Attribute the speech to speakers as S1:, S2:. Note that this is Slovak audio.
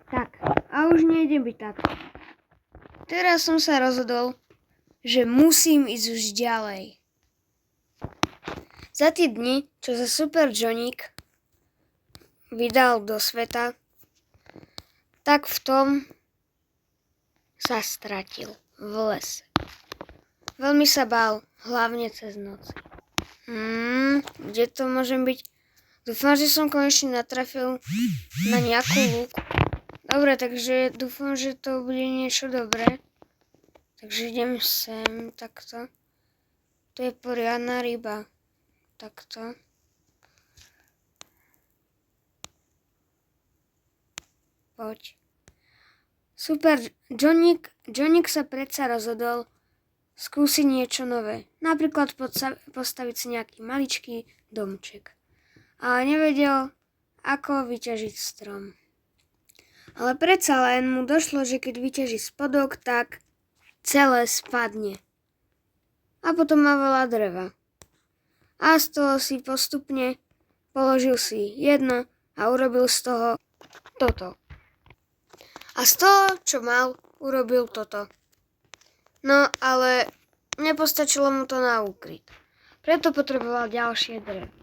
S1: Tak, a už nejde byť tak. Teraz som sa rozhodol, že musím ísť už ďalej. Za tie dni, čo sa Super Johnnyk vydal do sveta, tak v tom sa stratil v lese. Veľmi sa bál, hlavne cez noc. Kde to môžem byť? Dúfam, že som konečne natrafil na nejakú lúku. Dobre, takže dúfam, že to bude niečo dobré. Takže idem sem, takto. To je poriadna ryba. Takto. Poď. Super, Johnnyk sa predsa rozhodol skúsiť niečo nové. Napríklad postaviť si nejaký maličký domček. Ale nevedel, ako vyťažiť strom. Ale predsa len mu došlo, že keď vyťaží spodok, tak celé spadne. A potom má veľa dreva. A z toho si postupne položil si jedno a urobil z toho toto. A z toho, čo mal, urobil toto. No, ale nepostačilo mu to na úkryt. Preto potreboval ďalšie drevo.